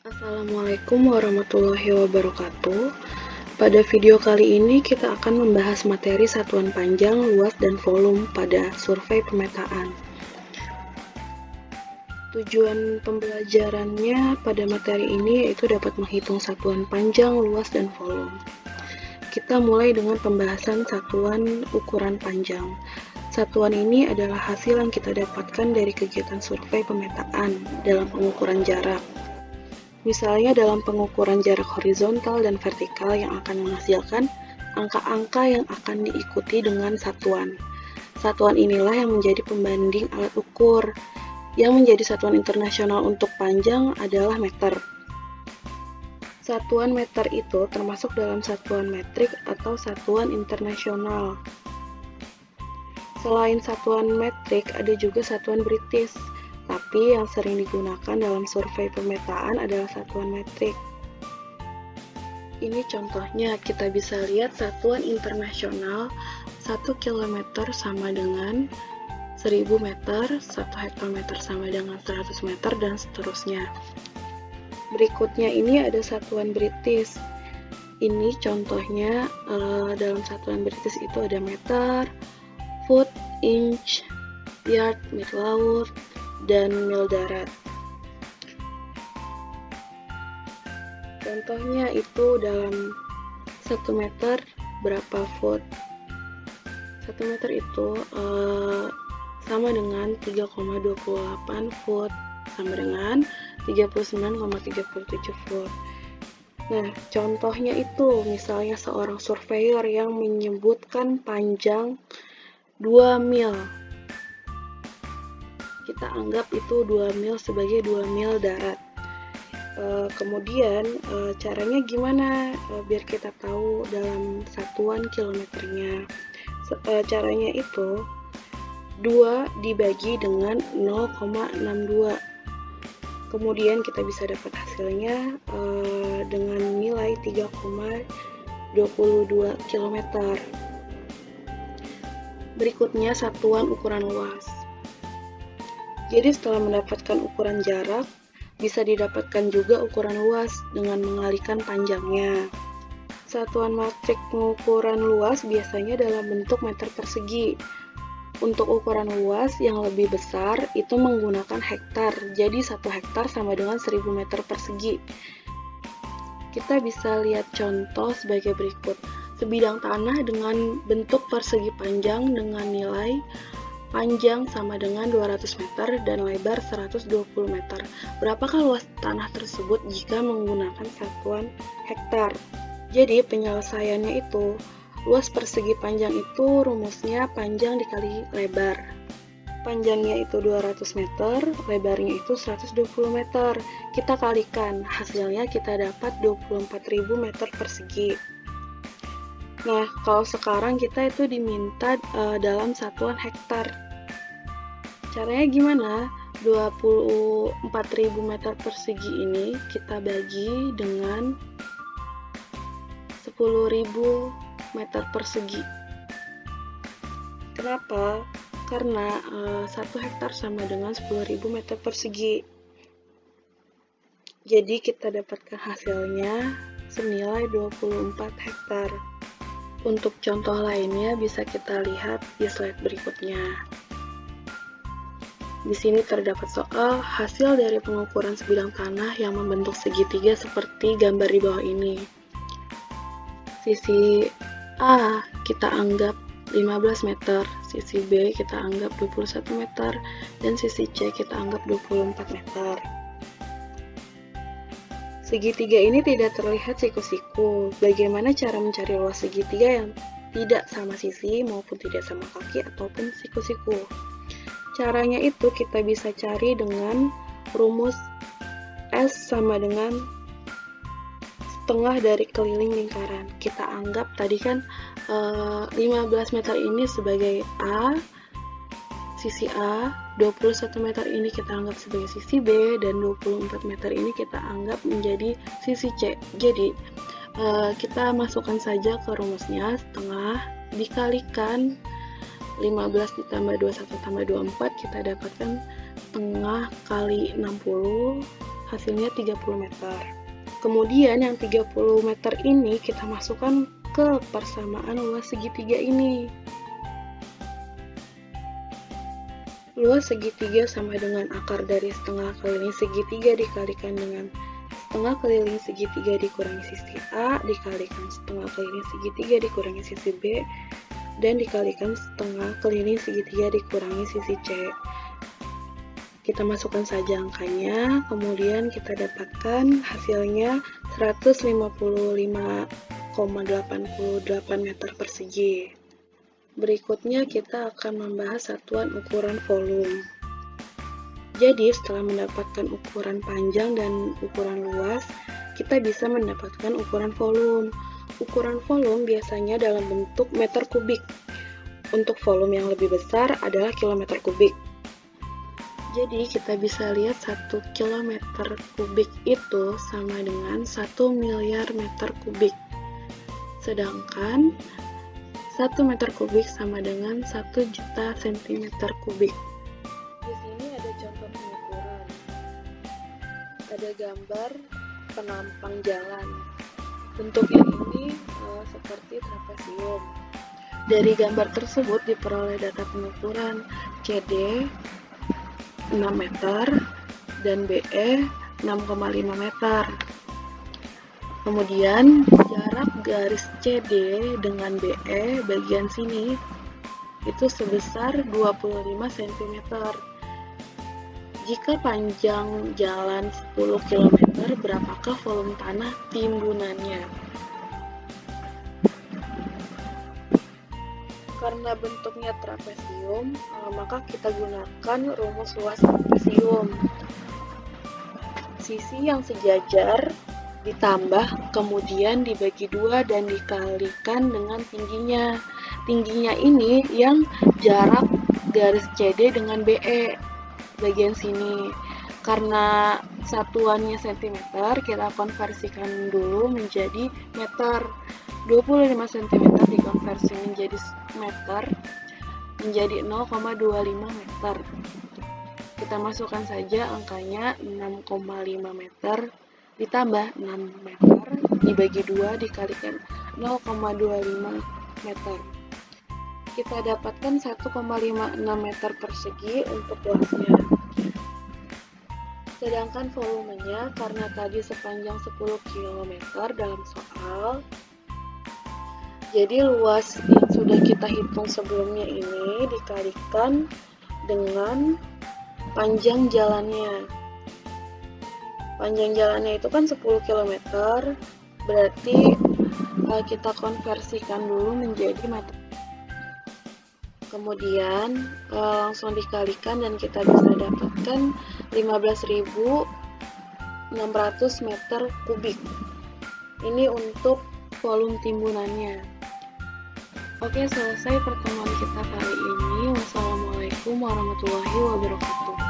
Assalamualaikum warahmatullahi wabarakatuh. Pada video kali ini kita akan membahas materi satuan panjang, luas, dan volume pada survei pemetaan. Tujuan pembelajarannya pada materi ini yaitu dapat menghitung satuan panjang, luas, dan volume. Kita mulai dengan pembahasan satuan ukuran panjang. Satuan ini adalah hasil yang kita dapatkan dari kegiatan survei pemetaan dalam pengukuran jarak. Misalnya dalam pengukuran jarak horizontal dan vertikal yang akan menghasilkan angka-angka yang akan diikuti dengan satuan. Satuan inilah yang menjadi pembanding alat ukur. Yang menjadi satuan internasional untuk panjang adalah meter. Satuan meter itu termasuk dalam satuan metrik atau satuan internasional. Selain satuan metrik, ada juga satuan British. Tapi yang sering digunakan dalam survei pemetaan adalah satuan metrik. Ini contohnya, kita bisa lihat satuan internasional 1 km sama dengan 1000 meter, 1 hektometer sama dengan 100 meter, dan seterusnya. Berikutnya ini ada satuan British. Ini contohnya dalam satuan British itu ada meter, foot, inch, yard, mil laut, dan mil darat. Contohnya itu dalam 1 meter berapa foot. 1 meter itu sama dengan 3,28 foot, sama dengan 39,37 foot. Nah, contohnya itu misalnya seorang surveyor yang menyebutkan panjang 2 mil. Kita anggap itu 2 mil sebagai 2 mil darat. Kemudian caranya gimana biar kita tahu dalam satuan kilometernya. Caranya itu 2 dibagi dengan 0,62. Kemudian kita bisa dapat hasilnya dengan nilai 3,22 km. Berikutnya satuan ukuran luas. Jadi setelah mendapatkan ukuran jarak, bisa didapatkan juga ukuran luas dengan mengalikan panjangnya. Satuan metrik pengukuran luas biasanya dalam bentuk meter persegi. Untuk ukuran luas yang lebih besar itu menggunakan hektar, jadi 1 hektar sama dengan 1000 meter persegi. Kita bisa lihat contoh sebagai berikut. Sebidang tanah dengan bentuk persegi panjang dengan nilai panjang sama dengan 200 meter dan lebar 120 meter. Berapakah luas tanah tersebut jika menggunakan satuan hektar? Jadi penyelesaiannya itu, luas persegi panjang itu rumusnya panjang dikali lebar. Panjangnya itu 200 meter, lebarnya itu 120 meter. Kita kalikan, hasilnya kita dapat 24.000 meter persegi. Nah, kalau sekarang kita itu diminta dalam satuan hektar. Caranya gimana? 24.000 meter persegi ini kita bagi dengan 10.000 meter persegi. Kenapa? Karena 1 hektar sama dengan 10.000 meter persegi. Jadi kita dapatkan hasilnya senilai 24 hektar. Untuk contoh lainnya bisa kita lihat di slide berikutnya. Di sini terdapat soal hasil dari pengukuran sebidang tanah yang membentuk segitiga seperti gambar di bawah ini. Sisi A kita anggap 15 meter, sisi B kita anggap 21 meter, dan sisi C kita anggap 24 meter. Segitiga ini tidak terlihat siku-siku. Bagaimana cara mencari luas segitiga yang tidak sama sisi maupun tidak sama kaki ataupun siku-siku? Caranya itu kita bisa cari dengan rumus S sama dengan setengah dari keliling lingkaran. Kita anggap tadi kan 15 meter ini sebagai A, sisi A, 21 meter ini kita anggap sebagai sisi B, dan 24 meter ini kita anggap menjadi sisi C. Jadi kita masukkan saja ke rumusnya, setengah dikalikan 15 ditambah 21 tambah 24, kita dapatkan setengah kali 60 hasilnya 30 meter. Kemudian yang 30 meter ini kita masukkan ke persamaan luas segitiga ini. Luas segitiga sama dengan akar dari setengah keliling segitiga dikalikan dengan setengah keliling segitiga dikurangi sisi A, dikalikan setengah keliling segitiga dikurangi sisi B, dan dikalikan setengah keliling segitiga dikurangi sisi C. Kita masukkan saja angkanya, kemudian kita dapatkan hasilnya 155,88 meter persegi. Berikutnya kita akan membahas satuan ukuran volume. Jadi setelah mendapatkan ukuran panjang dan ukuran luas, kita bisa mendapatkan ukuran volume. Ukuran volume biasanya dalam bentuk meter kubik. Untuk volume yang lebih besar adalah kilometer kubik. Jadi kita bisa lihat 1 kilometer kubik itu sama dengan 1 miliar meter kubik. Sedangkan 1 meter kubik sama dengan 1 juta sentimeter kubik. Di sini ada contoh pengukuran. Ada gambar penampang jalan. Bentuknya ini seperti trapesium. Dari gambar tersebut diperoleh data pengukuran CD 6 meter dan BE 6,5 meter. Kemudian jarak garis CD dengan BE bagian sini itu sebesar 25 cm. Jika panjang jalan 10 km, berapakah volume tanah timbunannya? Karena bentuknya trapesium, maka kita gunakan rumus luas trapesium. Sisi yang sejajar ditambah, kemudian dibagi 2 dan dikalikan dengan tingginya. Tingginya ini yang jarak garis CD dengan BE bagian sini. Karena satuannya cm, kita konversikan dulu menjadi meter. 25 cm dikonversi menjadi meter menjadi 0,25 meter. Kita masukkan saja angkanya 6,5 meter ditambah 6 meter dibagi 2 dikalikan 0,25 meter. Kita dapatkan 1,56 meter persegi untuk luasnya. Sedangkan volumenya karena tadi sepanjang 10 km dalam soal, jadi luas yang sudah kita hitung sebelumnya ini dikalikan dengan panjang jalannya. Panjang jalannya itu kan 10 km, berarti kita konversikan dulu menjadi meter. Kemudian langsung dikalikan dan kita bisa dapatkan 15.600 meter kubik. Ini untuk volume timbunannya. Oke, selesai pertemuan kita kali ini. Wassalamualaikum warahmatullahi wabarakatuh.